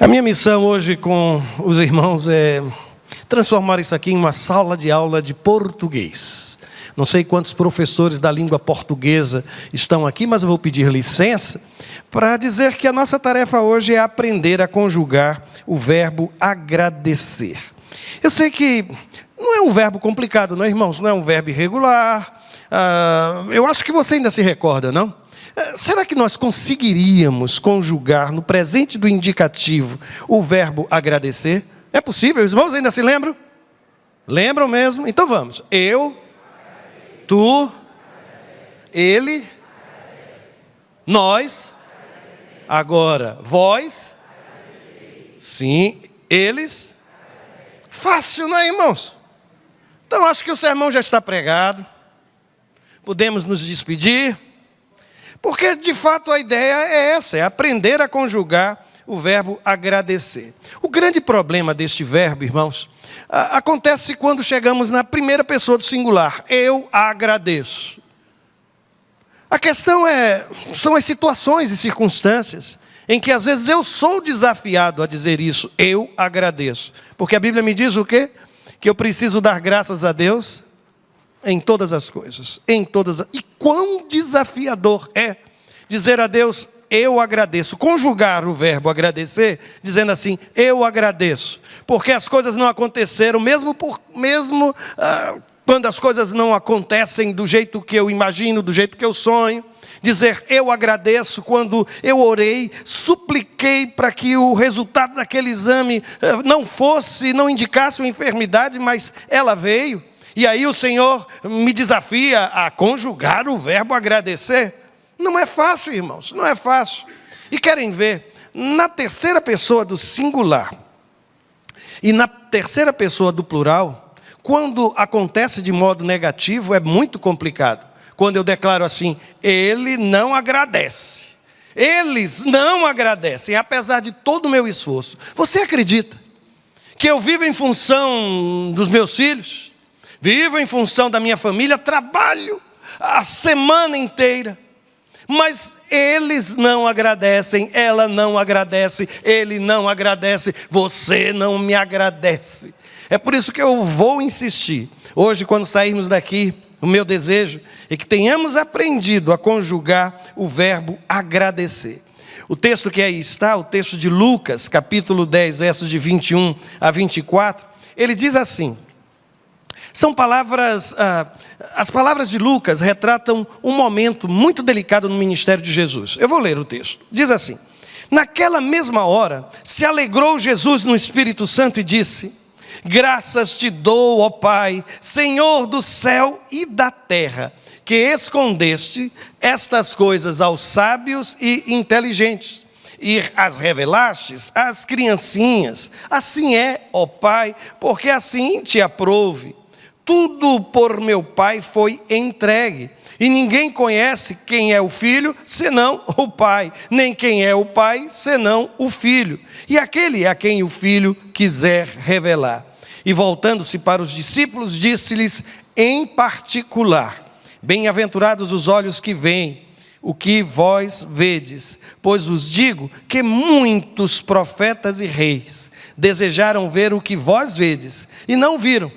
A minha missão hoje com os irmãos é transformar isso aqui em uma sala de aula de português. Não sei quantos professores da língua portuguesa estão aqui, mas eu vou pedir licença para dizer que a nossa tarefa hoje é aprender a conjugar o verbo agradecer. Eu sei que não é um verbo complicado, não é, irmãos? Não é um verbo irregular. Eu acho que você ainda se recorda, não? Será que nós conseguiríamos conjugar no presente do indicativo o verbo agradecer? É possível? Os irmãos ainda se lembram? Lembram mesmo? Então vamos. Eu, tu, ele, nós, agora vós, sim, eles. Fácil, não é, irmãos? Então acho que o sermão já está pregado. Podemos nos despedir. Porque, de fato, a ideia é essa, é aprender a conjugar o verbo agradecer. O grande problema deste verbo, irmãos, acontece quando chegamos na primeira pessoa do singular. Eu agradeço. A questão são as situações e circunstâncias em que, às vezes, eu sou desafiado a dizer isso. Eu agradeço. Porque a Bíblia me diz o quê? Que eu preciso dar graças a Deus em todas as coisas, E quão desafiador é dizer a Deus, eu agradeço. Conjugar o verbo agradecer, dizendo assim, eu agradeço. Porque as coisas não aconteceram, mesmo quando as coisas não acontecem do jeito que eu imagino, do jeito que eu sonho. Dizer, eu agradeço quando eu orei, supliquei para que o resultado daquele exame não indicasse uma enfermidade, mas ela veio. E aí o Senhor me desafia a conjugar o verbo agradecer. Não é fácil, irmãos, não é fácil. E querem ver, na terceira pessoa do singular e na terceira pessoa do plural, quando acontece de modo negativo, é muito complicado. Quando eu declaro assim, ele não agradece. Eles não agradecem, apesar de todo o meu esforço. Você acredita que eu vivo em função dos meus filhos? Vivo em função da minha família, trabalho a semana inteira, mas eles não agradecem, ela não agradece, ele não agradece, você não me agradece. É por isso que eu vou insistir. Hoje, quando sairmos daqui, o meu desejo é que tenhamos aprendido a conjugar o verbo agradecer. O texto que aí está, o texto de Lucas, capítulo 10, versos de 21 a 24, ele diz assim. São palavras, as palavras de Lucas retratam um momento muito delicado no ministério de Jesus. Eu vou ler o texto. Diz assim, naquela mesma hora, se alegrou Jesus no Espírito Santo e disse, graças te dou, ó Pai, Senhor do céu e da terra, que escondeste estas coisas aos sábios e inteligentes, e as revelastes às criancinhas. Assim é, ó Pai, porque assim te aprouve. Tudo por meu Pai foi entregue, e ninguém conhece quem é o Filho, senão o Pai, nem quem é o Pai, senão o Filho, e aquele a quem o Filho quiser revelar. E voltando-se para os discípulos, disse-lhes em particular, bem-aventurados os olhos que veem o que vós vedes, pois vos digo que muitos profetas e reis desejaram ver o que vós vedes, e não viram,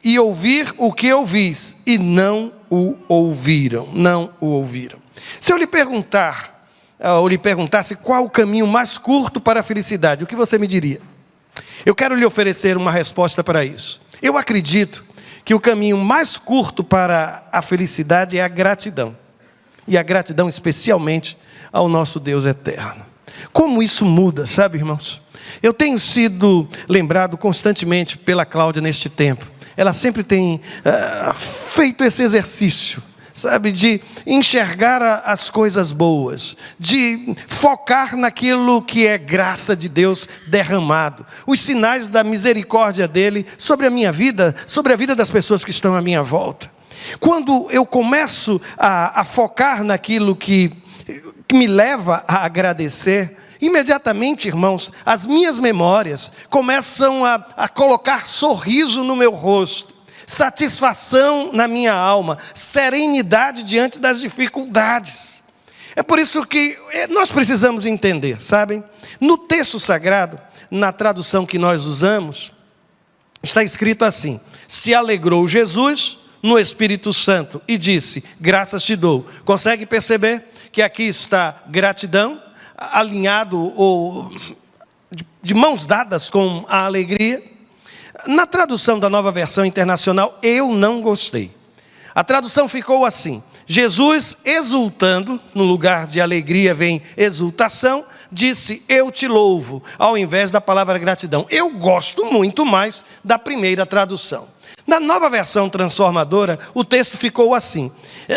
e ouvir o que ouvis, e não o ouviram, Se eu lhe perguntar, ou lhe perguntasse qual o caminho mais curto para a felicidade, o que você me diria? Eu quero lhe oferecer uma resposta para isso. Eu acredito que o caminho mais curto para a felicidade é a gratidão. E a gratidão especialmente ao nosso Deus eterno. Como isso muda, sabe, irmãos? Eu tenho sido lembrado constantemente pela Cláudia neste tempo. Ela sempre tem feito esse exercício, sabe, de enxergar as coisas boas, de focar naquilo que é graça de Deus derramado, os sinais da misericórdia dele sobre a minha vida, sobre a vida das pessoas que estão à minha volta. Quando eu começo a focar naquilo que me leva a agradecer, imediatamente, irmãos, as minhas memórias começam a colocar sorriso no meu rosto, satisfação na minha alma, serenidade diante das dificuldades. É por isso que nós precisamos entender, sabem? No texto sagrado, na tradução que nós usamos, está escrito assim: se alegrou Jesus no Espírito Santo e disse, graças te dou. Consegue perceber que aqui está gratidão, alinhado ou de mãos dadas com a alegria? Na tradução da Nova Versão Internacional, eu não gostei. A tradução ficou assim: Jesus, exultando, no lugar de alegria vem exultação, disse, eu te louvo, ao invés da palavra gratidão. Eu gosto muito mais da primeira tradução. Na Nova Versão Transformadora, o texto ficou assim: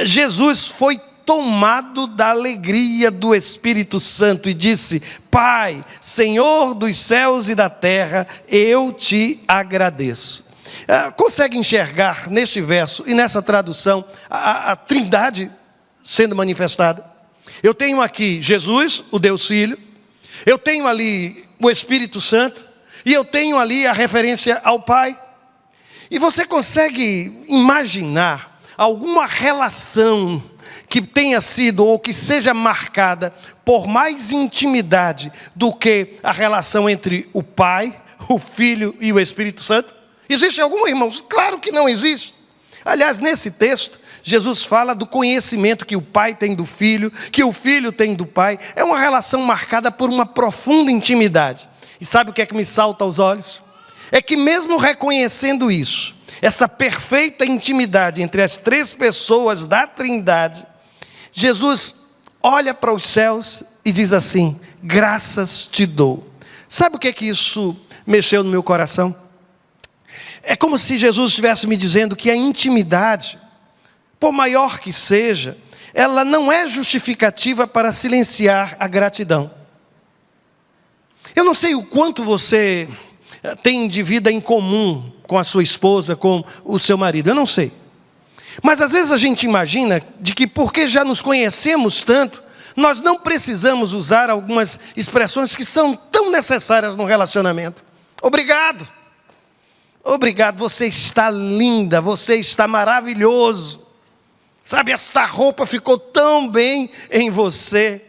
Jesus foi tomado da alegria do Espírito Santo e disse, Pai, Senhor dos céus e da terra, eu te agradeço. Consegue enxergar neste verso e nessa tradução a Trindade sendo manifestada? Eu tenho aqui Jesus, o Deus Filho, eu tenho ali o Espírito Santo e eu tenho ali a referência ao Pai. E você consegue imaginar alguma relação que tenha sido ou que seja marcada por mais intimidade do que a relação entre o Pai, o Filho e o Espírito Santo? Existe algum, irmãos? Claro que não existe. Aliás, nesse texto, Jesus fala do conhecimento que o Pai tem do Filho, que o Filho tem do Pai. É uma relação marcada por uma profunda intimidade. E sabe o que é que me salta aos olhos? É que mesmo reconhecendo isso, essa perfeita intimidade entre as três pessoas da Trindade, Jesus olha para os céus e diz assim, graças te dou. Sabe o que é que isso mexeu no meu coração? É como se Jesus estivesse me dizendo que a intimidade, por maior que seja, ela não é justificativa para silenciar a gratidão. Eu não sei o quanto você tem de vida em comum com a sua esposa, com o seu marido, eu não sei. Mas às vezes a gente imagina de que porque já nos conhecemos tanto, nós não precisamos usar algumas expressões que são tão necessárias no relacionamento. Obrigado. Obrigado, você está linda, você está maravilhoso. Sabe, esta roupa ficou tão bem em você.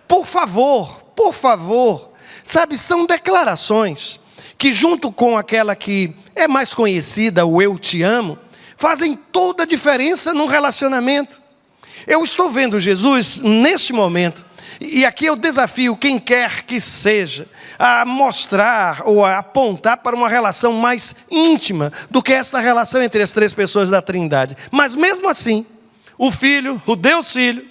Por favor. Sabe, são declarações que junto com aquela que é mais conhecida, o eu te amo, fazem toda a diferença no relacionamento. Eu estou vendo Jesus neste momento, e aqui eu desafio quem quer que seja, a mostrar ou a apontar para uma relação mais íntima do que esta relação entre as três pessoas da Trindade. Mas mesmo assim, o Filho, o Deus Filho,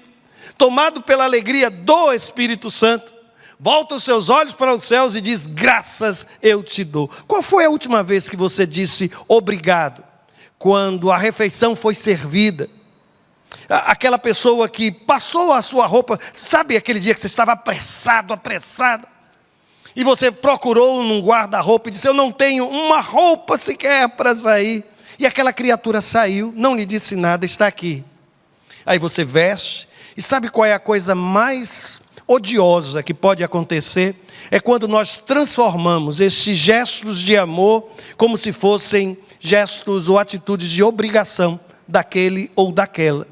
tomado pela alegria do Espírito Santo, volta os seus olhos para os céus e diz, graças eu te dou. Qual foi a última vez que você disse obrigado? Quando a refeição foi servida, aquela pessoa que passou a sua roupa, sabe aquele dia que você estava apressada, e você procurou num guarda-roupa e disse, eu não tenho uma roupa sequer para sair, e aquela criatura saiu, não lhe disse nada, está aqui. Aí você veste, e sabe qual é a coisa mais odiosa que pode acontecer? É quando nós transformamos esses gestos de amor como se fossem gestos ou atitudes de obrigação daquele ou daquela.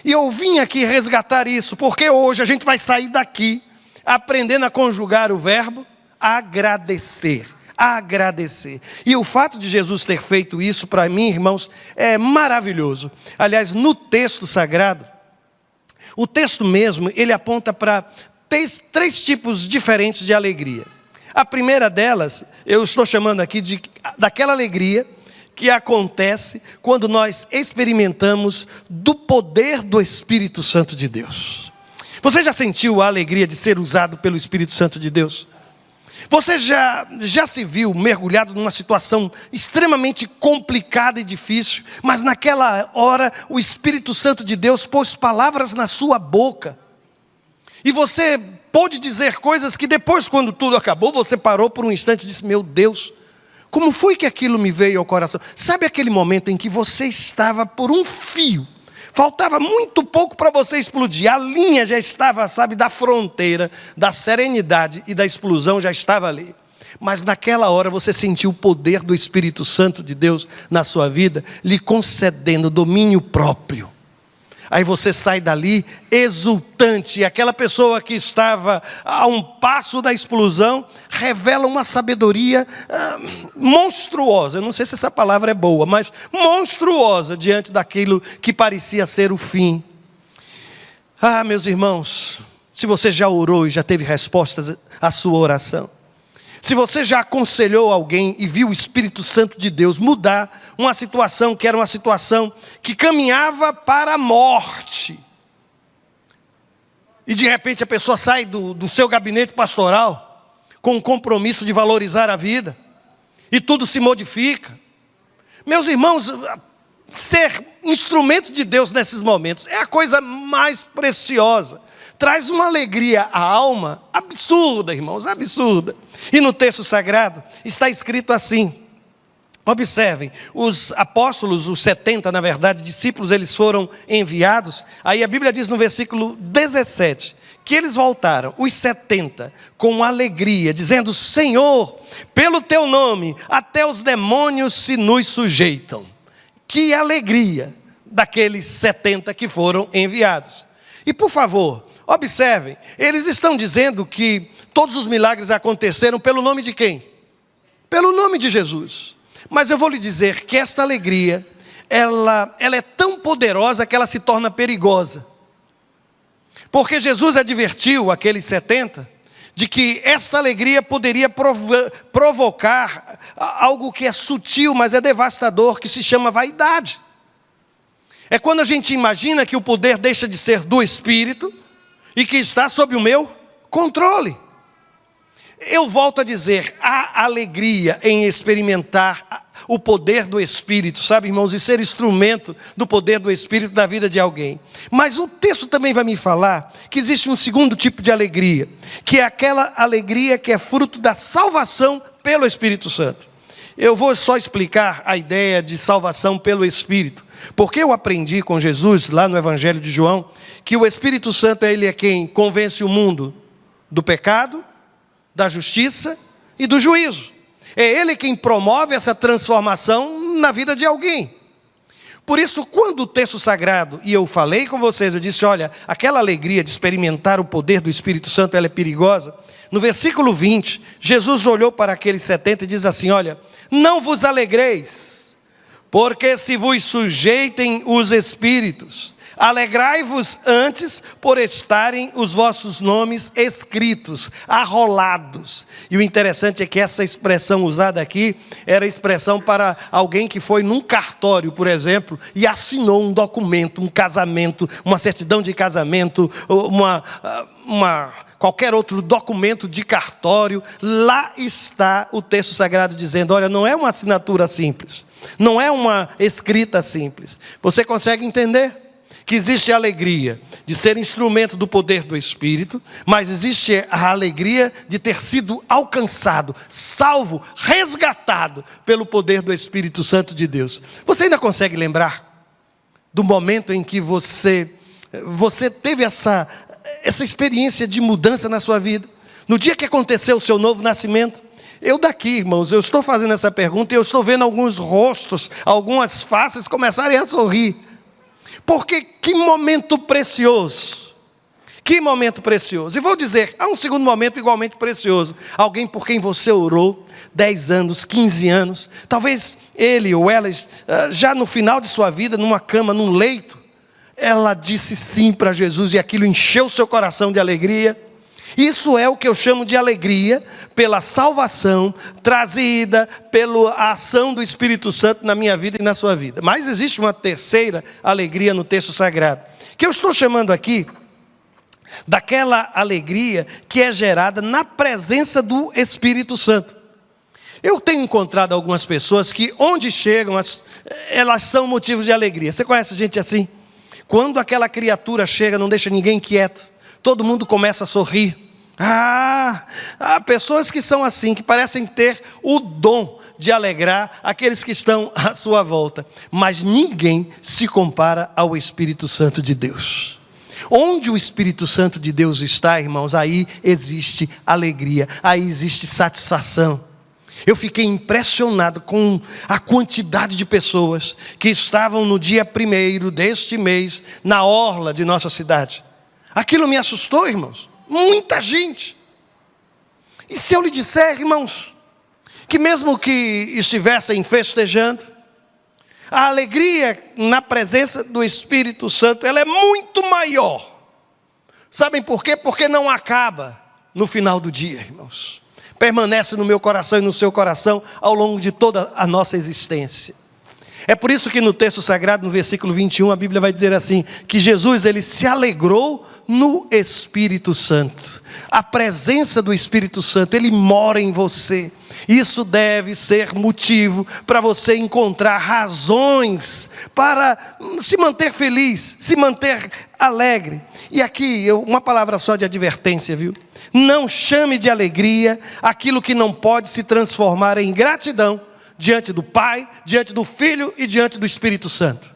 E eu vim aqui resgatar isso, porque hoje a gente vai sair daqui aprendendo a conjugar o verbo agradecer. Agradecer. E o fato de Jesus ter feito isso, para mim, irmãos, é maravilhoso. Aliás, no texto sagrado, o texto mesmo, ele aponta para três tipos diferentes de alegria. A primeira delas, eu estou chamando aqui daquela alegria que acontece quando nós experimentamos do poder do Espírito Santo de Deus. Você já sentiu a alegria de ser usado pelo Espírito Santo de Deus? Você já se viu mergulhado numa situação extremamente complicada e difícil, mas naquela hora o Espírito Santo de Deus pôs palavras na sua boca, e você pôde dizer coisas que depois, quando tudo acabou, você parou por um instante e disse, meu Deus, como foi que aquilo me veio ao coração? Sabe aquele momento em que você estava por um fio, faltava muito pouco para você explodir, a linha já estava, da fronteira, da serenidade e da explosão já estava ali. Mas naquela hora você sentiu o poder do Espírito Santo de Deus na sua vida, lhe concedendo domínio próprio. Aí você sai dali exultante. E aquela pessoa que estava a um passo da explosão revela uma sabedoria monstruosa. Eu não sei se essa palavra é boa, mas monstruosa diante daquilo que parecia ser o fim. Ah, meus irmãos, se você já orou e já teve respostas à sua oração, se você já aconselhou alguém e viu o Espírito Santo de Deus mudar uma situação que era uma situação que caminhava para a morte, e de repente a pessoa sai do seu gabinete pastoral com o compromisso de valorizar a vida, e tudo se modifica. Meus irmãos, ser instrumento de Deus nesses momentos é a coisa mais preciosa. Traz uma alegria à alma absurda, irmãos, absurda. E no texto sagrado está escrito assim. Observem, os apóstolos, os 70, na verdade, discípulos, eles foram enviados. Aí a Bíblia diz no versículo 17, que eles voltaram, os 70, com alegria, dizendo: Senhor, pelo teu nome, até os demônios se nos sujeitam. Que alegria daqueles 70 que foram enviados. E por favor, observem, eles estão dizendo que todos os milagres aconteceram pelo nome de quem? Pelo nome de Jesus. Mas eu vou lhe dizer que esta alegria, ela é tão poderosa que ela se torna perigosa. Porque Jesus advertiu aqueles 70 de que esta alegria poderia provocar algo que é sutil, mas é devastador, que se chama vaidade. É quando a gente imagina que o poder deixa de ser do Espírito e que está sob o meu controle. Eu volto a dizer, há alegria em experimentar o poder do Espírito, sabe, irmãos, e ser instrumento do poder do Espírito na vida de alguém. Mas o texto também vai me falar que existe um segundo tipo de alegria, que é aquela alegria que é fruto da salvação pelo Espírito Santo. Eu vou só explicar a ideia de salvação pelo Espírito, porque eu aprendi com Jesus, lá no Evangelho de João, que o Espírito Santo, ele é quem convence o mundo do pecado, da justiça e do juízo. É Ele quem promove essa transformação na vida de alguém. Por isso, quando o texto sagrado, e eu falei com vocês, eu disse, olha, aquela alegria de experimentar o poder do Espírito Santo, ela é perigosa. No versículo 20, Jesus olhou para aqueles 70 e diz assim, olha, não vos alegreis, porque se vos sujeitem os espíritos, alegrai-vos antes por estarem os vossos nomes escritos, arrolados. E o interessante é que essa expressão usada aqui era expressão para alguém que foi num cartório, por exemplo, e assinou um documento, um casamento, uma certidão de casamento, qualquer outro documento de cartório. Lá está o texto sagrado dizendo, olha, não é uma assinatura simples, não é uma escrita simples. Você consegue entender? Que existe a alegria de ser instrumento do poder do Espírito, mas existe a alegria de ter sido alcançado, salvo, resgatado pelo poder do Espírito Santo de Deus. Você ainda consegue lembrar do momento em que você teve essa experiência de mudança na sua vida? No dia que aconteceu o seu novo nascimento? Eu daqui, irmãos, eu estou fazendo essa pergunta e eu estou vendo alguns rostos, algumas faces começarem a sorrir. Porque que momento precioso, que momento precioso. E vou dizer, há um segundo momento igualmente precioso. Alguém por quem você orou 10 anos, 15 anos, talvez ele ou ela, já no final de sua vida, numa cama, num leito, ela disse sim para Jesus e aquilo encheu seu coração de alegria. Isso é o que eu chamo de alegria pela salvação trazida pela ação do Espírito Santo na minha vida e na sua vida. Mas existe uma terceira alegria no texto sagrado, que eu estou chamando aqui daquela alegria que é gerada na presença do Espírito Santo. Eu tenho encontrado algumas pessoas que onde chegam, elas são motivos de alegria. Você conhece gente assim? Quando aquela criatura chega, não deixa ninguém quieto, todo mundo começa a sorrir. Há pessoas que são assim, que parecem ter o dom de alegrar aqueles que estão à sua volta. Mas ninguém se compara ao Espírito Santo de Deus. Onde o Espírito Santo de Deus está, irmãos, aí existe alegria, aí existe satisfação. Eu fiquei impressionado com a quantidade de pessoas que estavam no dia 1º deste mês na orla de nossa cidade. Aquilo me assustou, irmãos. Muita gente. E se eu lhe disser, irmãos, que mesmo que estivessem festejando, a alegria na presença do Espírito Santo, ela é muito maior. Sabem por quê? Porque não acaba no final do dia, irmãos. Permanece no meu coração e no seu coração ao longo de toda a nossa existência. É por isso que no texto sagrado, no versículo 21, a Bíblia vai dizer assim, que Jesus, ele se alegrou no Espírito Santo. A presença do Espírito Santo, ele mora em você. Isso deve ser motivo para você encontrar razões para se manter feliz, se manter alegre. E aqui, uma palavra só de advertência, viu? Não chame de alegria aquilo que não pode se transformar em gratidão diante do Pai, diante do Filho e diante do Espírito Santo.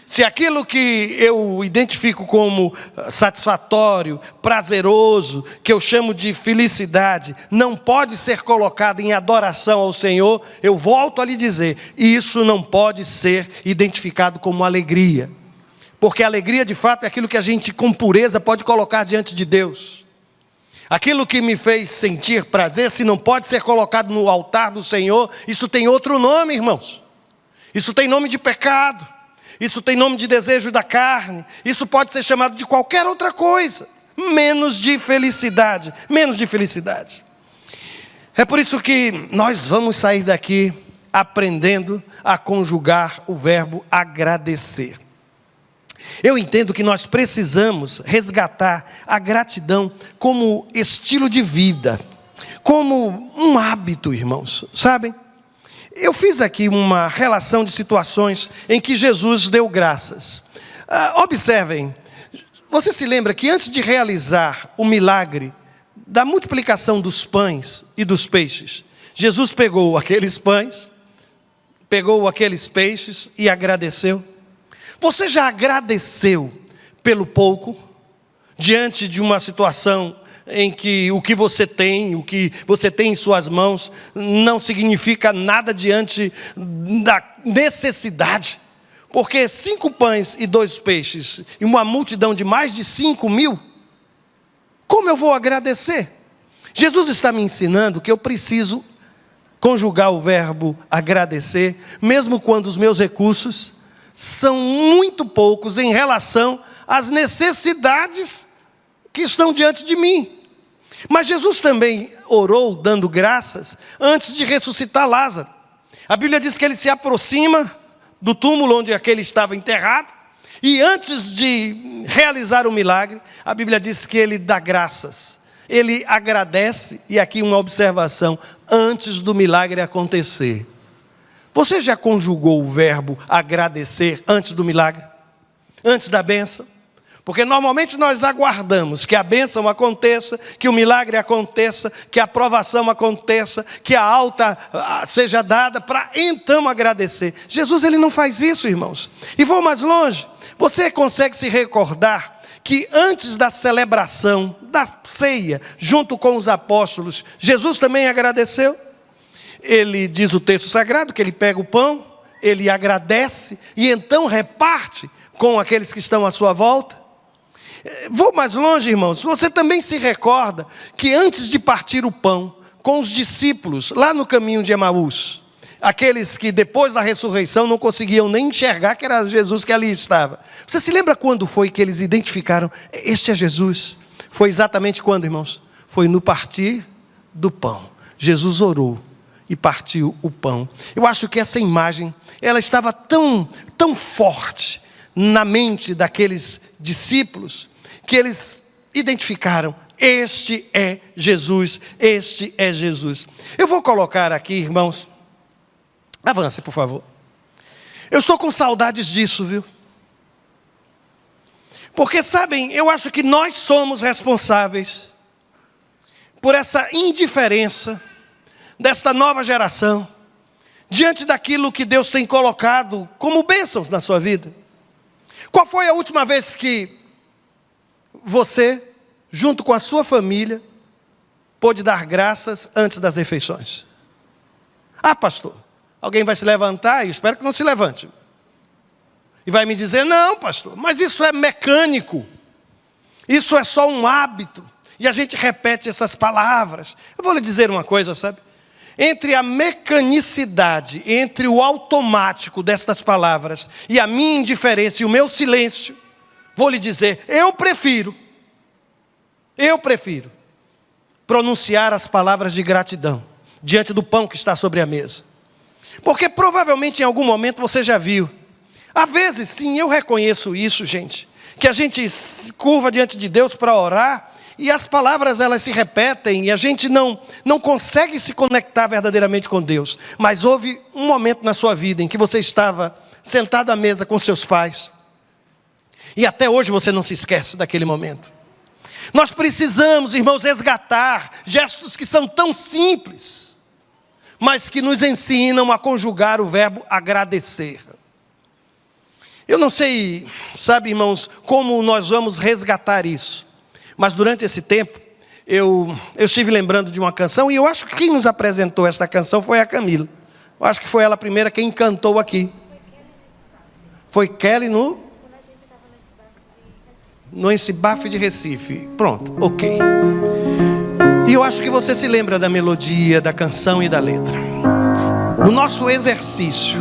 Se aquilo que eu identifico como satisfatório, prazeroso, que eu chamo de felicidade, não pode ser colocado em adoração ao Senhor, eu volto a lhe dizer, isso não pode ser identificado como alegria. Porque a alegria, de fato, é aquilo que a gente com pureza pode colocar diante de Deus. Aquilo que me fez sentir prazer, se não pode ser colocado no altar do Senhor, isso tem outro nome, irmãos. Isso tem nome de pecado. Isso tem nome de desejo da carne. Isso pode ser chamado de qualquer outra coisa, menos de felicidade. Menos de felicidade. É por isso que nós vamos sair daqui aprendendo a conjugar o verbo agradecer. Eu entendo que nós precisamos resgatar a gratidão como estilo de vida, como um hábito, irmãos, sabem? Eu fiz aqui uma relação de situações em que Jesus deu graças. Observem, você se lembra que antes de realizar o milagre da multiplicação dos pães e dos peixes, Jesus pegou aqueles pães, pegou aqueles peixes e agradeceu. Você já agradeceu pelo pouco, diante de uma situação em que o que você tem em suas mãos, não significa nada diante da necessidade? Porque 5 pães e 2 peixes, e uma multidão de mais de 5.000, como eu vou agradecer? Jesus está me ensinando que eu preciso conjugar o verbo agradecer, mesmo quando os meus recursos são muito poucos em relação às necessidades que estão diante de mim. Mas Jesus também orou dando graças antes de ressuscitar Lázaro. A Bíblia diz que ele se aproxima do túmulo onde aquele estava enterrado, e antes de realizar o milagre, a Bíblia diz que ele dá graças. Ele agradece, e aqui uma observação, antes do milagre acontecer. Você já conjugou o verbo agradecer antes do milagre? Antes da bênção? Porque normalmente nós aguardamos que a bênção aconteça, que o milagre aconteça, que a aprovação aconteça, que a alta seja dada, para então agradecer. Jesus, ele não faz isso, irmãos. E vou mais longe. Você consegue se recordar que antes da celebração, da ceia, junto com os apóstolos, Jesus também agradeceu? Ele diz o texto sagrado que ele pega o pão, ele agradece e então reparte com aqueles que estão à sua volta. Vou mais longe, irmãos. Você também se recorda que antes de partir o pão com os discípulos lá no caminho de Emaús, aqueles que depois da ressurreição não conseguiam nem enxergar que era Jesus que ali estava. Você se lembra quando foi que eles identificaram, este é Jesus? Foi exatamente quando, irmãos? Foi no partir do pão. Jesus orou e partiu o pão. Eu acho que essa imagem, ela estava tão forte na mente daqueles discípulos, que eles identificaram, este é Jesus, este é Jesus. Eu vou colocar aqui, irmãos, avance por favor. Eu estou com saudades disso, viu? Porque sabem, eu acho que nós somos responsáveis por essa indiferença desta nova geração, diante daquilo que Deus tem colocado como bênçãos na sua vida. Qual foi a última vez que você, junto com a sua família, pôde dar graças antes das refeições? Ah, pastor, alguém vai se levantar, e eu espero que não se levante, e vai me dizer: não, pastor, mas isso é mecânico, isso é só um hábito, e a gente repete essas palavras. Eu vou lhe dizer uma coisa, sabe? Entre a mecanicidade, entre o automático destas palavras e a minha indiferença e o meu silêncio, vou lhe dizer, eu prefiro pronunciar as palavras de gratidão diante do pão que está sobre a mesa. Porque provavelmente em algum momento você já viu. Às vezes, sim, eu reconheço isso, gente, que a gente se curva diante de Deus para orar, e as palavras elas se repetem, e a gente não consegue se conectar verdadeiramente com Deus. Mas houve um momento na sua vida em que você estava sentado à mesa com seus pais, e até hoje você não se esquece daquele momento. Nós precisamos, irmãos, resgatar gestos que são tão simples, mas que nos ensinam a conjugar o verbo agradecer. Eu não sei, sabe, irmãos, como nós vamos resgatar isso. Mas durante esse tempo, eu estive lembrando de uma canção, e eu acho que quem nos apresentou esta canção foi a Camila. Eu acho que foi ela a primeira quem cantou aqui. Foi Kelly no Encibafe de Recife. Pronto, ok. E eu acho que você se lembra da melodia, da canção e da letra. No nosso exercício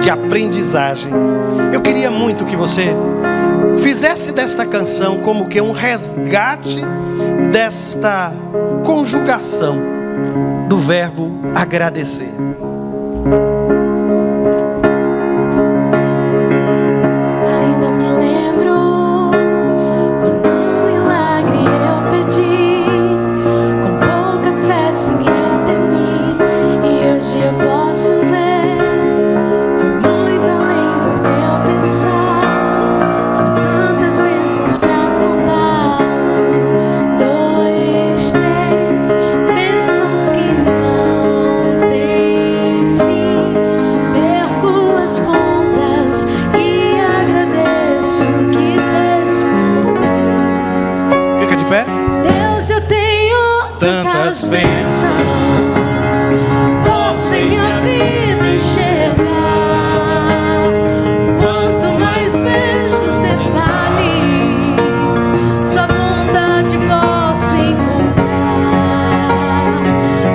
de aprendizagem, eu queria muito que você fizesse desta canção como que um resgate desta conjugação do verbo agradecer. Ainda me lembro quando um milagre eu pedi, com pouca fé sim eu temi, e hoje eu posso ver, foi muito além do meu pensar. Deus, eu tenho tantas bênçãos, posso em minha vida enxergar. Quanto mais vejo os detalhes, sua bondade posso encontrar.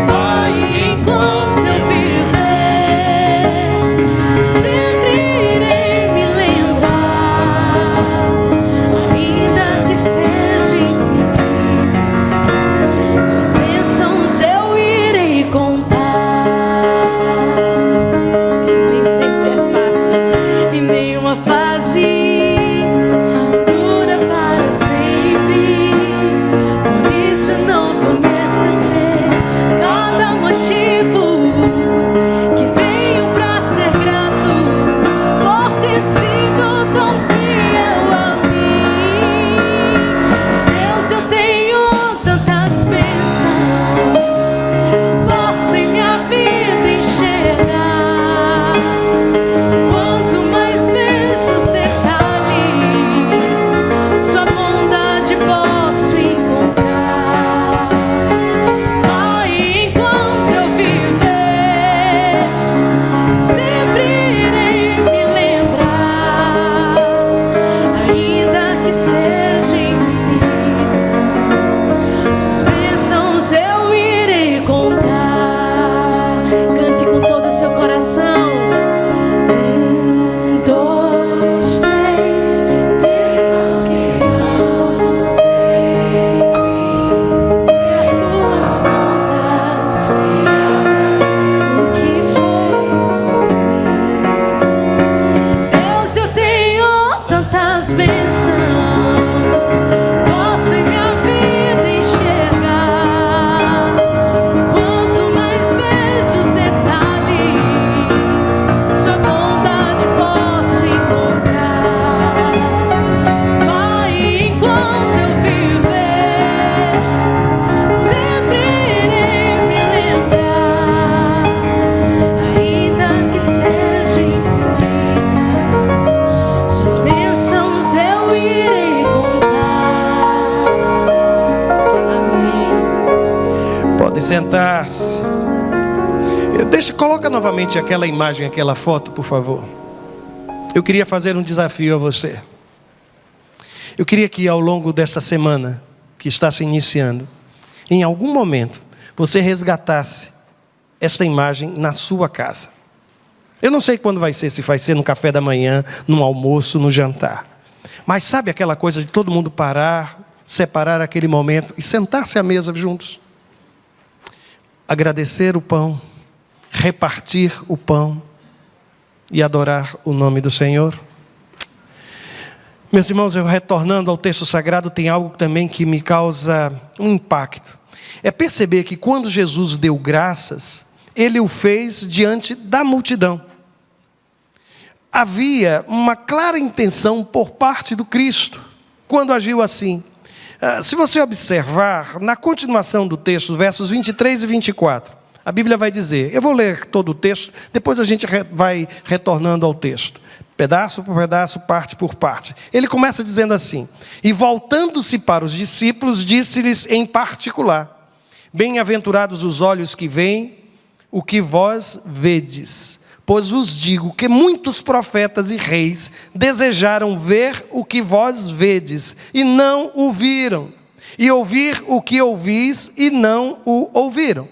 Pai, enquanto eu viver, sempre irei me lembrar, ainda que seja infinitas, suas bênçãos eu irei contar. Nem sempre é fácil e nenhuma fase dura para sempre, por isso não vou me esquecer. Cada motivo que tenho pra ser grato por ter sido tão fiel a mim. Deus, eu tenho tantas bênçãos, posso em minha vida enxergar. Quanto mais vejo os detalhes, sua bondade posso encontrar. Pai, enquanto eu viver, sempre irei me lembrar, ainda que sejam infinitas, suas bênçãos eu irei contar. Cante com todo o seu coração. 1, 2, 3, bênçãos que não perco as contas, o que fez por mim. Deus, eu tenho tantas bênçãos, posso em minha vida enxergar. Quanto mais vejo os detalhes, sua bondade posso encontrar. Pai, enquanto eu viver, sempre irei me lembrar, ainda que sejam infinitas, suas bênçãos eu irei contar. Amém. Pode sentar-se. Coloca novamente aquela imagem, aquela foto, por favor. Eu queria fazer um desafio a você. Eu queria que ao longo dessa semana que está se iniciando, em algum momento, você resgatasse esta imagem na sua casa. Eu não sei quando vai ser, se vai ser no café da manhã, no almoço, no jantar. Mas sabe aquela coisa de todo mundo parar, separar aquele momento e sentar-se à mesa juntos? Agradecer o pão, repartir o pão e adorar o nome do Senhor. Meus irmãos, eu retornando ao texto sagrado, tem algo também que me causa um impacto. É perceber que quando Jesus deu graças, Ele o fez diante da multidão. Havia uma clara intenção por parte do Cristo, quando agiu assim. Se você observar, na continuação do texto, versos 23 e 24, a Bíblia vai dizer, eu vou ler todo o texto, depois a gente vai retornando ao texto, pedaço por pedaço, parte por parte. Ele começa dizendo assim, e voltando-se para os discípulos, disse-lhes em particular, bem-aventurados os olhos que veem o que vós vedes. Pois vos digo que muitos profetas e reis desejaram ver o que vós vedes, e não o viram, e ouvir o que ouvis, e não o ouviram.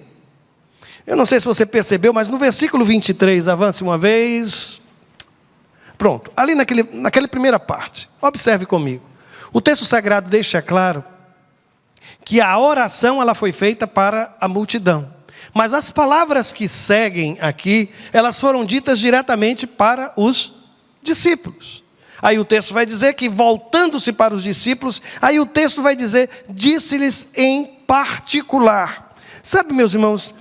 Eu não sei se você percebeu, mas no versículo 23, avance uma vez. Pronto, ali naquela primeira parte, observe comigo. O texto sagrado deixa claro que a oração ela foi feita para a multidão. Mas as palavras que seguem aqui, elas foram ditas diretamente para os discípulos. Aí o texto vai dizer que voltando-se para os discípulos, aí o texto vai dizer, disse-lhes em particular. Sabe, meus irmãos,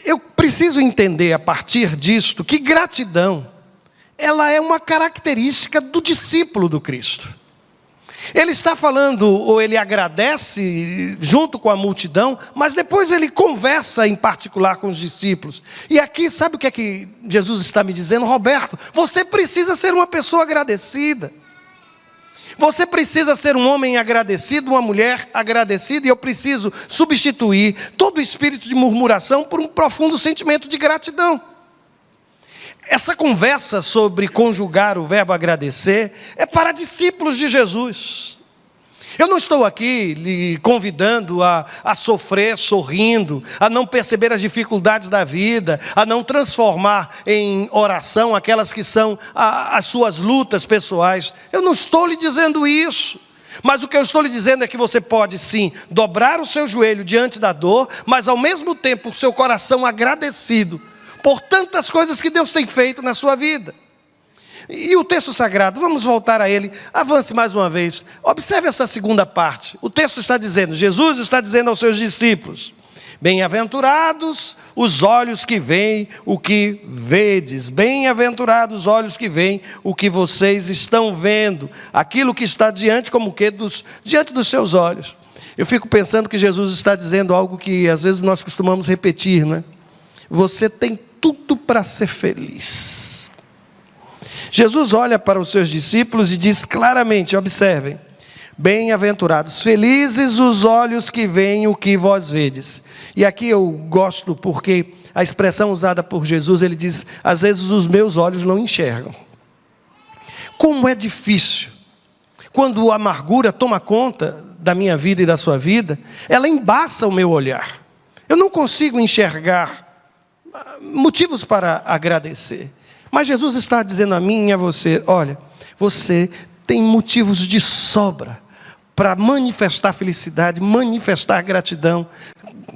eu preciso entender a partir disto que gratidão, ela é uma característica do discípulo do Cristo. Ele está falando, ou ele agradece junto com a multidão, mas depois ele conversa em particular com os discípulos. E aqui, sabe o que é que Jesus está me dizendo? Roberto, você precisa ser uma pessoa agradecida. Você precisa ser um homem agradecido, uma mulher agradecida, e eu preciso substituir todo o espírito de murmuração por um profundo sentimento de gratidão. Essa conversa sobre conjugar o verbo agradecer é para discípulos de Jesus. Eu não estou aqui lhe convidando a sofrer sorrindo, a não perceber as dificuldades da vida, a não transformar em oração aquelas que são as suas lutas pessoais. Eu não estou lhe dizendo isso. Mas o que eu estou lhe dizendo é que você pode sim dobrar o seu joelho diante da dor, mas ao mesmo tempo o seu coração agradecido por tantas coisas que Deus tem feito na sua vida. E o texto sagrado, vamos voltar a ele, avance mais uma vez, observe essa segunda parte. O texto está dizendo, Jesus está dizendo aos seus discípulos, bem-aventurados os olhos que veem o que vedes, bem-aventurados os olhos que veem o que vocês estão vendo, aquilo que está diante como que diante dos seus olhos. Eu fico pensando que Jesus está dizendo algo que às vezes nós costumamos repetir, né? Você tem tudo para ser feliz. Jesus olha para os seus discípulos e diz claramente, observem, bem-aventurados, felizes os olhos que veem o que vós vedes. E aqui eu gosto porque a expressão usada por Jesus, ele diz, às vezes os meus olhos não enxergam. Como é difícil, quando a amargura toma conta da minha vida e da sua vida, ela embaça o meu olhar. Eu não consigo enxergar motivos para agradecer. Mas Jesus está dizendo a mim e a você, olha, você tem motivos de sobra para manifestar felicidade, manifestar gratidão,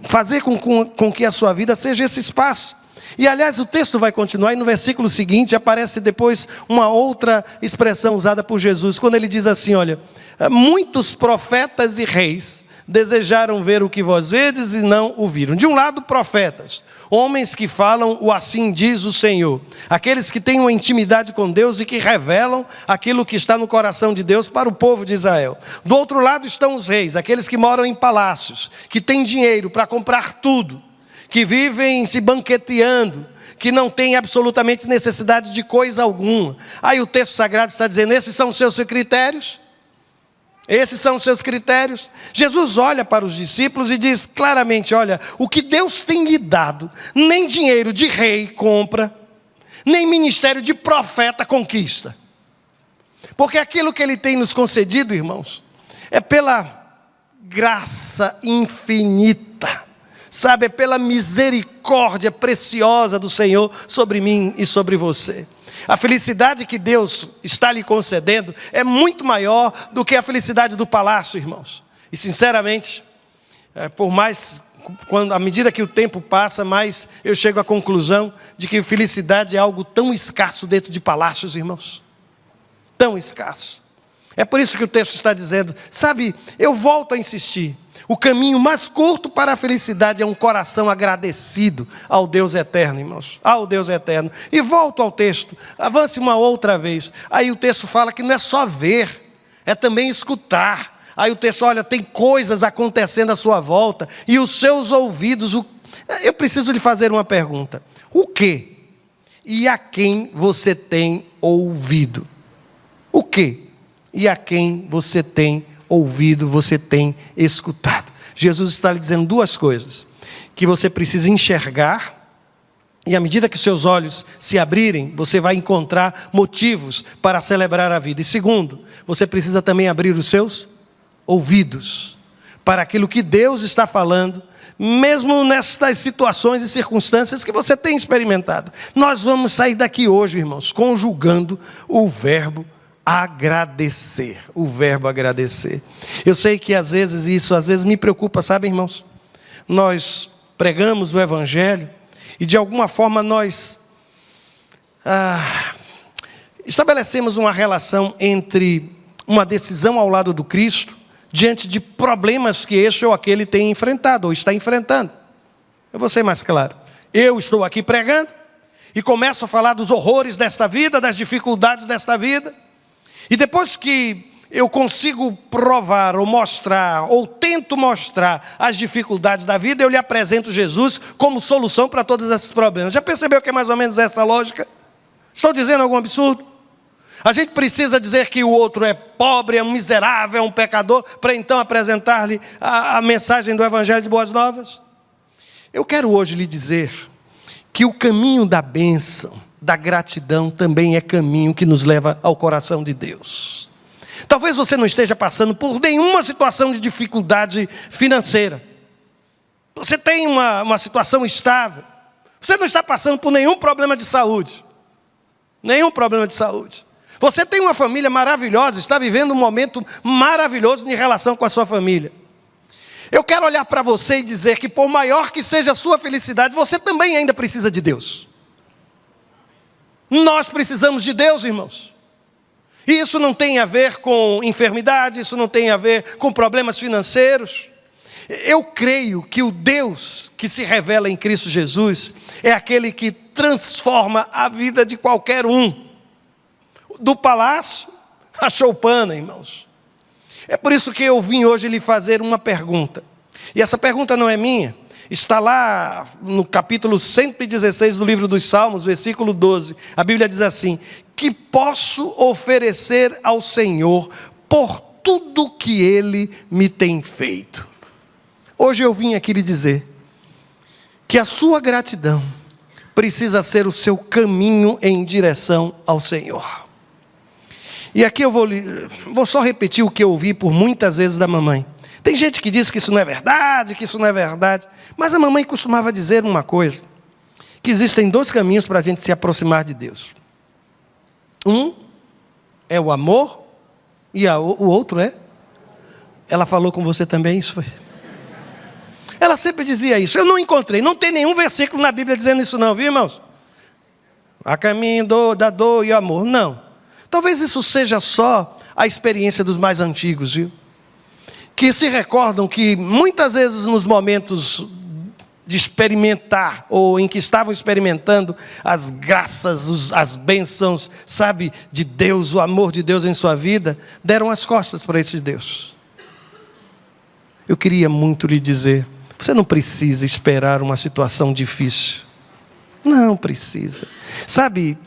fazer com que a sua vida seja esse espaço. E aliás o texto vai continuar e no versículo seguinte aparece depois uma outra expressão usada por Jesus, quando ele diz assim, olha, muitos profetas e reis desejaram ver o que vós vedes e não o viram. De um lado, profetas, homens que falam o assim diz o Senhor, aqueles que têm uma intimidade com Deus e que revelam aquilo que está no coração de Deus para o povo de Israel. Do outro lado estão os reis, aqueles que moram em palácios, que têm dinheiro para comprar tudo, que vivem se banqueteando, que não têm absolutamente necessidade de coisa alguma. Aí o texto sagrado está dizendo, esses são os seus critérios? Esses são os seus critérios. Jesus olha para os discípulos e diz claramente: olha, o que Deus tem lhe dado, nem dinheiro de rei compra, nem ministério de profeta conquista. Porque aquilo que Ele tem nos concedido, irmãos, é pela graça infinita, sabe, é pela misericórdia preciosa do Senhor sobre mim e sobre você. A felicidade que Deus está lhe concedendo é muito maior do que a felicidade do palácio, irmãos. E sinceramente, por mais, à medida que o tempo passa, mais eu chego à conclusão de que felicidade é algo tão escasso dentro de palácios, irmãos. Tão escasso. É por isso que o texto está dizendo, sabe, eu volto a insistir. O caminho mais curto para a felicidade é um coração agradecido ao Deus eterno, irmãos. Ao Deus eterno. E volto ao texto. Avance uma outra vez. Aí o texto fala que não é só ver, é também escutar. Aí o texto, olha, tem coisas acontecendo à sua volta. E os seus ouvidos... Eu preciso lhe fazer uma pergunta. O quê? E a quem você tem ouvido? O quê? E a quem você tem ouvido, você tem escutado? Jesus está lhe dizendo duas coisas: que você precisa enxergar, e à medida que seus olhos se abrirem, você vai encontrar motivos para celebrar a vida. E segundo, você precisa também abrir os seus ouvidos para aquilo que Deus está falando, mesmo nestas situações e circunstâncias que você tem experimentado. Nós vamos sair daqui hoje, irmãos, conjugando o verbo agradecer, o verbo agradecer. Eu sei que às vezes me preocupa, sabe, irmãos? Nós pregamos o Evangelho e de alguma forma nós estabelecemos uma relação entre uma decisão ao lado do Cristo diante de problemas que este ou aquele tem enfrentado ou está enfrentando. Eu vou ser mais claro. Eu estou aqui pregando e começo a falar dos horrores desta vida, das dificuldades desta vida. E depois que eu consigo provar ou mostrar, ou tento mostrar as dificuldades da vida, eu lhe apresento Jesus como solução para todos esses problemas. Já percebeu que é mais ou menos essa lógica? Estou dizendo algum absurdo? A gente precisa dizer que o outro é pobre, é um miserável, é um pecador, para então apresentar-lhe a mensagem do Evangelho de Boas Novas? Eu quero hoje lhe dizer que o caminho da bênção, da gratidão, também é caminho que nos leva ao coração de Deus. Talvez você não esteja passando por nenhuma situação de dificuldade financeira. Você tem uma situação estável. Você não está passando por nenhum problema de saúde. Nenhum problema de saúde. Você tem uma família maravilhosa, está vivendo um momento maravilhoso em relação com a sua família. Eu quero olhar para você e dizer que por maior que seja a sua felicidade, você também ainda precisa de Deus. Nós precisamos de Deus, irmãos. E isso não tem a ver com enfermidade, isso não tem a ver com problemas financeiros. Eu creio que o Deus que se revela em Cristo Jesus é aquele que transforma a vida de qualquer um, do palácio à choupana, irmãos. É por isso que eu vim hoje lhe fazer uma pergunta. E essa pergunta não é minha. Está lá no capítulo 116 do livro dos Salmos, versículo 12. A Bíblia diz assim: que posso oferecer ao Senhor por tudo que Ele me tem feito. Hoje eu vim aqui lhe dizer que a sua gratidão precisa ser o seu caminho em direção ao Senhor. E aqui eu vou só repetir o que eu ouvi por muitas vezes da mamãe. Tem gente que diz que isso não é verdade, que isso não é verdade. Mas a mamãe costumava dizer uma coisa: que existem dois caminhos para a gente se aproximar de Deus. Um é o amor e o outro é... Ela falou com você também isso? Foi? Ela sempre dizia isso. Eu não encontrei, não tem nenhum versículo na Bíblia dizendo isso não, viu, irmãos? A caminho da dor e o amor, não. Talvez isso seja só a experiência dos mais antigos, viu? Que se recordam que muitas vezes nos momentos de experimentar, ou em que estavam experimentando as graças, as bênçãos, sabe, de Deus, o amor de Deus em sua vida, deram as costas para esse Deus. Eu queria muito lhe dizer, você não precisa esperar uma situação difícil. Não precisa. Sabe,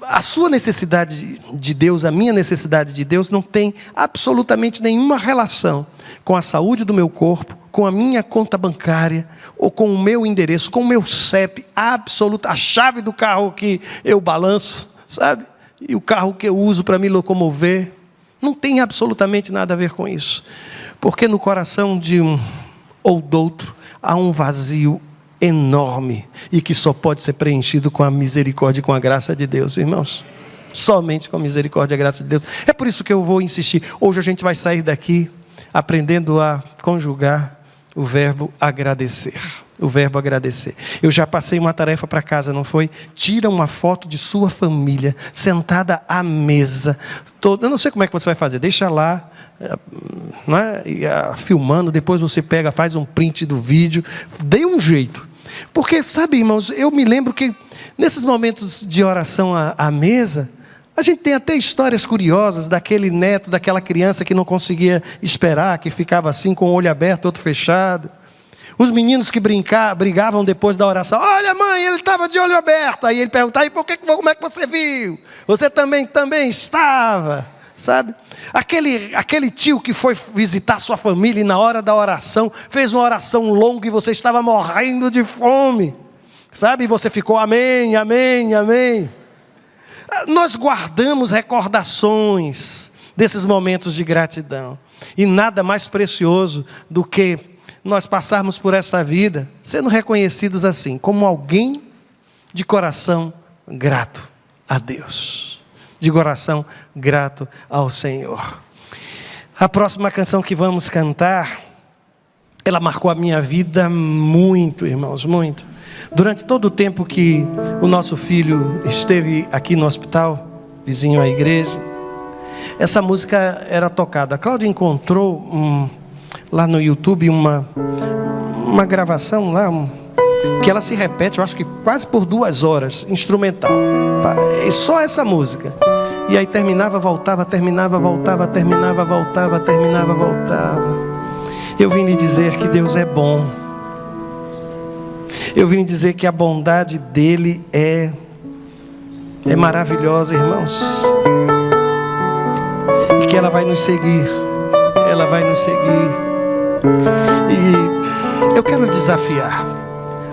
a sua necessidade de Deus, a minha necessidade de Deus não tem absolutamente nenhuma relação com a saúde do meu corpo, com a minha conta bancária, ou com o meu endereço, com o meu CEP, a chave do carro que eu balanço, sabe? E o carro que eu uso para me locomover. Não tem absolutamente nada a ver com isso. Porque no coração de um ou do outro há um vazio enorme e que só pode ser preenchido com a misericórdia e com a graça de Deus, irmãos. Somente com a misericórdia e a graça de Deus. É por isso que eu vou insistir. Hoje a gente vai sair daqui aprendendo a conjugar o verbo agradecer. O verbo agradecer. Eu já passei uma tarefa para casa, não foi? Tira uma foto de sua família sentada à mesa. Eu não sei como é que você vai fazer. Deixa lá, não é? Filmando. Depois você pega, faz um print do vídeo. Dê um jeito. Porque, sabe, irmãos, eu me lembro que nesses momentos de oração à mesa, a gente tem até histórias curiosas daquele neto, daquela criança que não conseguia esperar, que ficava assim com o olho aberto, outro fechado. Os meninos que brigavam depois da oração. Olha, mãe, ele estava de olho aberto. Aí ele perguntava, e como é que você viu? Você também estava, sabe? Aquele tio que foi visitar sua família e na hora da oração, fez uma oração longa e você estava morrendo de fome. Sabe? E você ficou amém, amém, amém. Nós guardamos recordações desses momentos de gratidão. E nada mais precioso do que nós passarmos por essa vida sendo reconhecidos assim, como alguém de coração grato a Deus, de coração grato ao Senhor. A próxima canção que vamos cantar, ela marcou a minha vida muito, irmãos, muito. Durante todo o tempo que o nosso filho esteve aqui no hospital, vizinho à igreja, essa música era tocada. A Cláudia encontrou lá no YouTube uma gravação lá, que ela se repete, eu acho que quase por 2 horas, instrumental. É só essa música. E aí terminava, voltava, terminava, voltava, terminava, voltava, terminava, voltava. Eu vim lhe dizer que Deus é bom. Eu vim lhe dizer que a bondade dele é maravilhosa, irmãos. E que ela vai nos seguir. Ela vai nos seguir. E eu quero lhe desafiar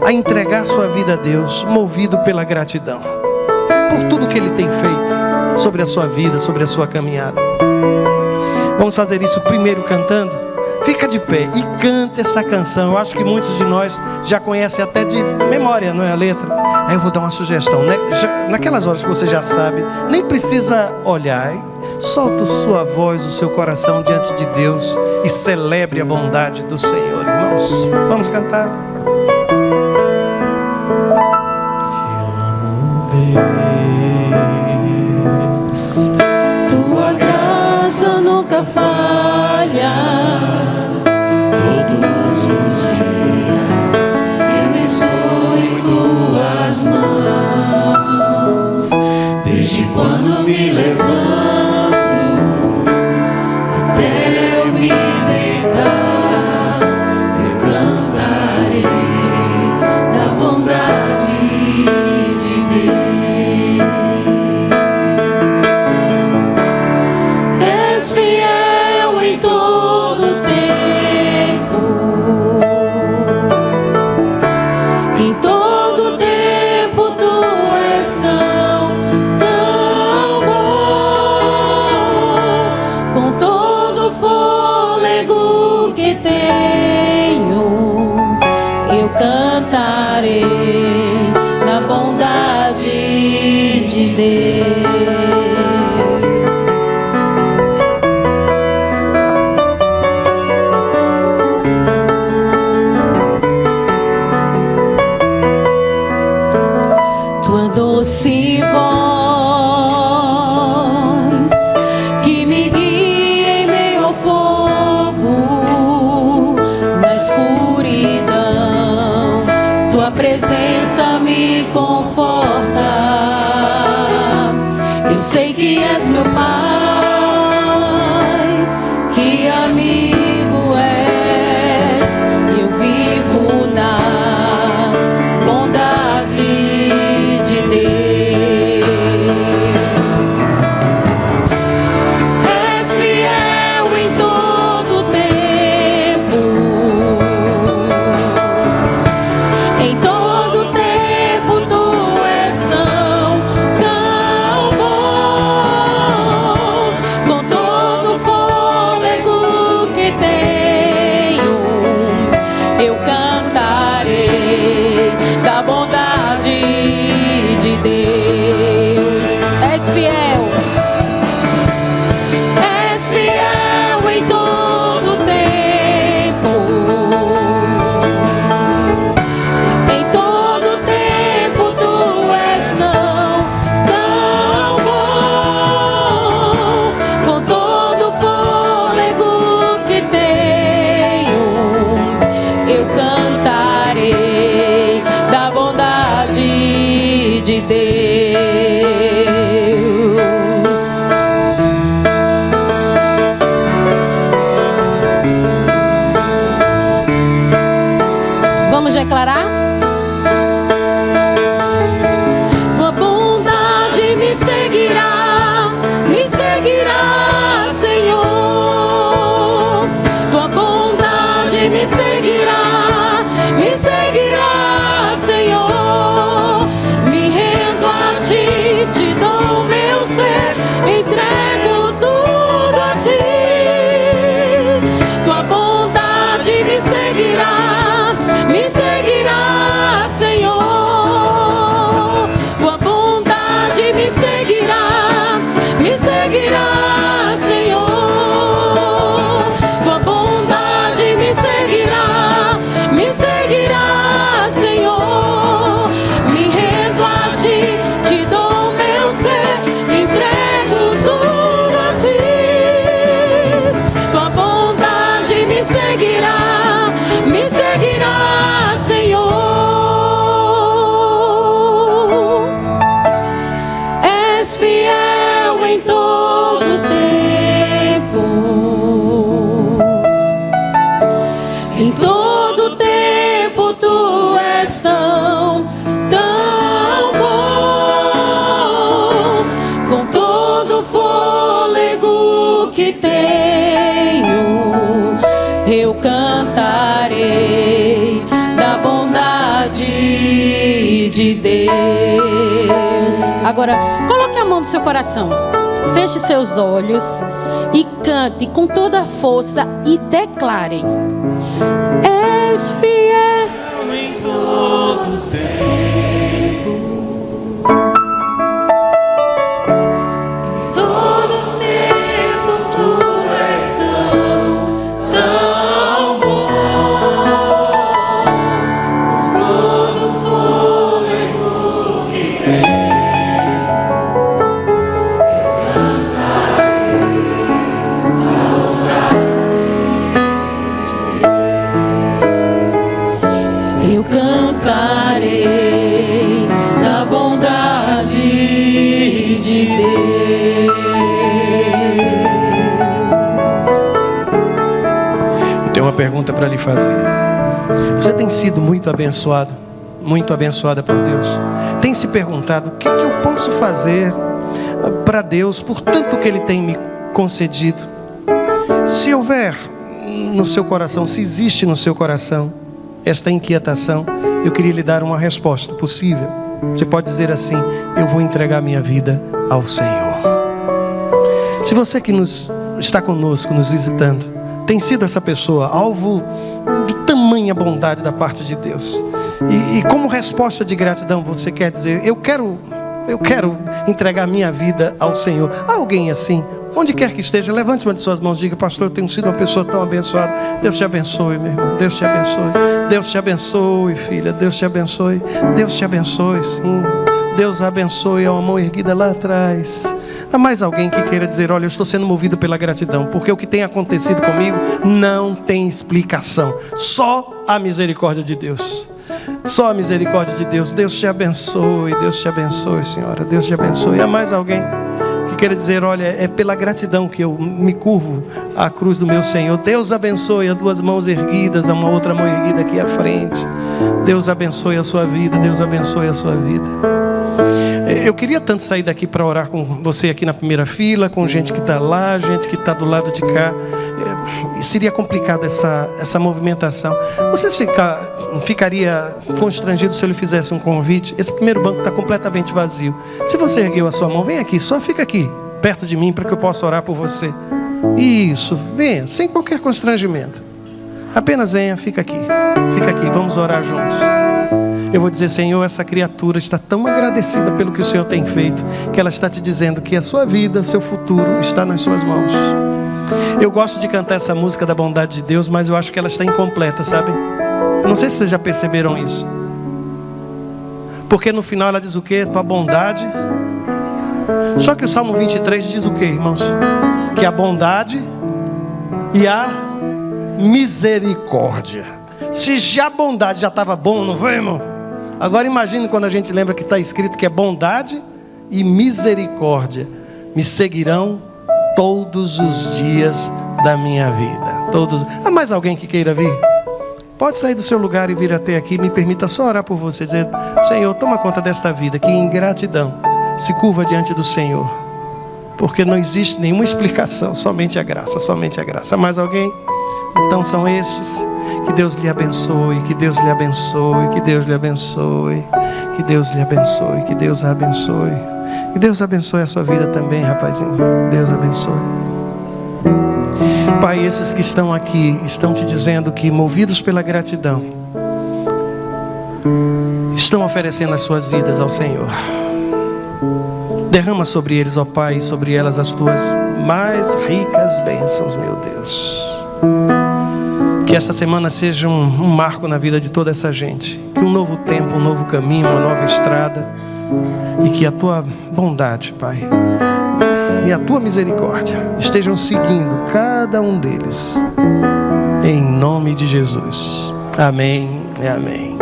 a entregar sua vida a Deus, movido pela gratidão, por tudo que Ele tem feito sobre a sua vida, sobre a sua caminhada. Vamos fazer isso primeiro cantando? Fica de pé e cante essa canção. Eu acho que muitos de nós já conhecem até de memória, não é a letra? Aí eu vou dar uma sugestão, né? Naquelas horas que você já sabe, nem precisa olhar. Solta sua voz, o seu coração diante de Deus e celebre a bondade do Senhor, irmãos. Vamos cantar. Te amo, Deus. Tua graça nunca falha. Todos os dias eu estou em tuas mãos. Desde quando me levanto até eu me deitar, eu cantarei da bondade de Deus. És fiel em todo tempo, em todo tempo tu és tão bom. Com todo fôlego que tenho, eu cantarei da bondade de Deus. Tua doce voz que me guia em meio ao fogo, na escuridão, tua presença me conforta. Eu sei que és meu Pai, que amigo és, eu vivo na bondade declarar? Tua bondade me seguirá, Senhor. Tua bondade me seguirá, Senhor. Me rendo a ti, te dou meu ser, entrego tudo a ti. Tua bondade me seguirá, Senhor. Tua bondade me seguirá, Senhor. Tua bondade me seguirá, Senhor. Me rendo a ti, te dou meu ser, entrego tudo a ti. Tua bondade me seguirá, Senhor. És fiel em todo tempo, em todo tempo tu és tão bom. Com todo fôlego que tenho, eu cantarei da bondade de Deus. Agora, coloque a mão no seu coração, feche seus olhos e cante com toda a força e declare: és fiel Em todo tempo, todo tempo tu és tão bom. Com todo fôlego que eu cantarei da bondade de Deus. eu tenho uma pergunta para lhe fazer. Você tem sido muito abençoado, muito abençoada por Deus? Tem se perguntado: o que eu posso fazer para Deus por tanto que Ele tem me concedido? Se houver no seu coração, se existe no seu coração esta inquietação, eu queria lhe dar uma resposta possível. Você pode dizer assim: eu vou entregar minha vida ao Senhor. Se você que está conosco, nos visitando, tem sido essa pessoa alvo de tamanha bondade da parte de Deus, e como resposta de gratidão você quer dizer: eu quero entregar minha vida ao Senhor. Há alguém assim? Onde quer que esteja, levante uma de suas mãos e diga: pastor, eu tenho sido uma pessoa tão abençoada. Deus te abençoe, meu irmão. Deus te abençoe. Deus te abençoe, filha. Deus te abençoe. Deus te abençoe, sim. Deus abençoe. É uma mão erguida lá atrás. Há mais alguém que queira dizer: olha, eu estou sendo movido pela gratidão, porque o que tem acontecido comigo não tem explicação. Só a misericórdia de Deus. Só a misericórdia de Deus. Deus te abençoe. Deus te abençoe, senhora. Deus te abençoe. Há mais alguém que queira dizer: olha, é pela gratidão que eu me curvo à cruz do meu Senhor. Deus abençoe. Há duas mãos erguidas, há uma outra mão erguida aqui à frente. Deus abençoe a sua vida. Deus abençoe a sua vida. Eu queria tanto sair daqui para orar com você aqui na primeira fila, com gente que está lá, gente que está do lado de cá. Seria complicado essa movimentação. Você ficaria constrangido se eu lhe fizesse um convite? Esse primeiro banco está completamente vazio. Se você ergueu a sua mão, vem aqui, só fica aqui, perto de mim, para que eu possa orar por você. Isso, venha, sem qualquer constrangimento. Apenas venha, fica aqui, vamos orar juntos. Eu vou dizer: Senhor, essa criatura está tão agradecida pelo que o Senhor tem feito, que ela está te dizendo que a sua vida, seu futuro está nas suas mãos. Eu gosto de cantar essa música da bondade de Deus, mas eu acho que ela está incompleta, sabe? Eu não sei se vocês já perceberam isso. Porque no final ela diz o quê? Tua bondade. Só que o Salmo 23 diz o quê, irmãos? Que a bondade e a misericórdia. Se já a bondade já estava bom, não foi, irmão? Agora imagine quando a gente lembra que está escrito que é bondade e misericórdia me seguirão todos os dias da minha vida. Todos. Há mais alguém que queira vir? Pode sair do seu lugar e vir até aqui. Me permita só orar por você, dizer: Senhor, toma conta desta vida que em gratidão se curva diante do Senhor, porque não existe nenhuma explicação, somente a graça, somente a graça. Mais alguém? Então são esses. Que Deus lhe abençoe, que Deus lhe abençoe, que Deus lhe abençoe, que Deus lhe abençoe, que Deus a abençoe. Que Deus abençoe a sua vida também, rapazinho. Deus abençoe. Pai, esses que estão aqui estão te dizendo que, movidos pela gratidão, estão oferecendo as suas vidas ao Senhor. Derrama sobre eles, ó Pai, sobre elas as tuas mais ricas bênçãos, meu Deus. Que essa semana seja um marco na vida de toda essa gente. Que um novo tempo, um novo caminho, uma nova estrada. E que a tua bondade, Pai, e a tua misericórdia estejam seguindo cada um deles. Em nome de Jesus. Amém e amém.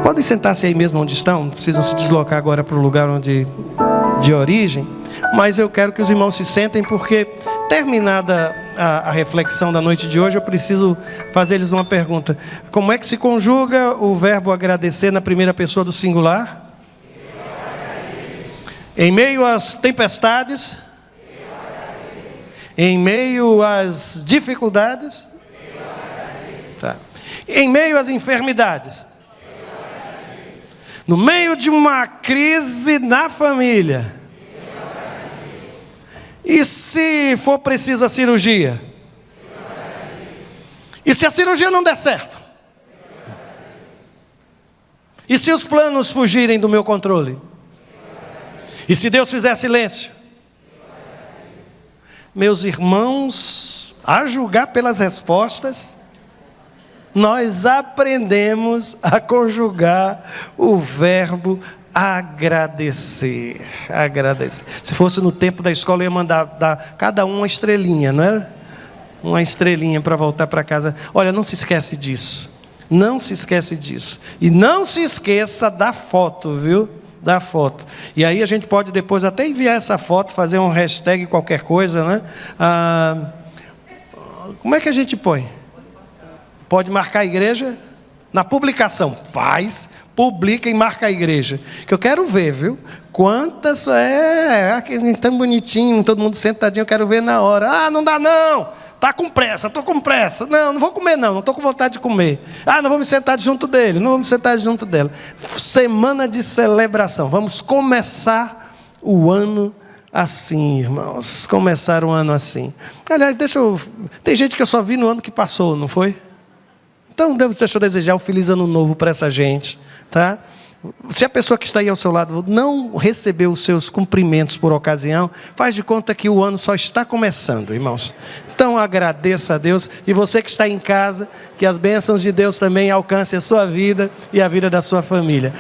Podem sentar-se aí mesmo onde estão. Não precisam se deslocar agora para o lugar de origem. Mas eu quero que os irmãos se sentem, porque terminada a reflexão da noite de hoje, eu preciso fazer-lhes uma pergunta. Como é que se conjuga o verbo agradecer na primeira pessoa do singular? Em meio às tempestades? Em meio às dificuldades? Tá. Em meio às enfermidades? No meio de uma crise na família? E se for preciso a cirurgia? E se a cirurgia não der certo? E se os planos fugirem do meu controle? E se Deus fizer silêncio? Meus irmãos, a julgar pelas respostas, nós aprendemos a conjugar o verbo agradecer. Agradecer. Se fosse no tempo da escola, eu ia mandar dar cada um uma estrelinha, não era? Uma estrelinha para voltar para casa. Olha, não se esquece disso. Não se esquece disso. E não se esqueça da foto, viu? Da foto. E aí a gente pode depois até enviar essa foto, fazer um hashtag qualquer coisa, né? Como é que a gente põe? Pode marcar a igreja? Na publicação. Publica e marca a igreja. Que eu quero ver, viu? Quantas tão bonitinho, todo mundo sentadinho, eu quero ver na hora. Ah, não dá não. Tá com pressa, estou com pressa. Não vou comer não estou com vontade de comer. Ah, não vou me sentar junto dele, não vou me sentar junto dela. Semana de celebração. Vamos começar o ano assim, irmãos. Começar o ano assim. Aliás, tem gente que eu só vi no ano que passou, não foi? Então, deixa eu desejar um feliz ano novo para essa gente, tá? Se a pessoa que está aí ao seu lado não recebeu os seus cumprimentos por ocasião, faz de conta que o ano só está começando, irmãos. Então, agradeça a Deus. E você que está em casa, que as bênçãos de Deus também alcancem a sua vida e a vida da sua família.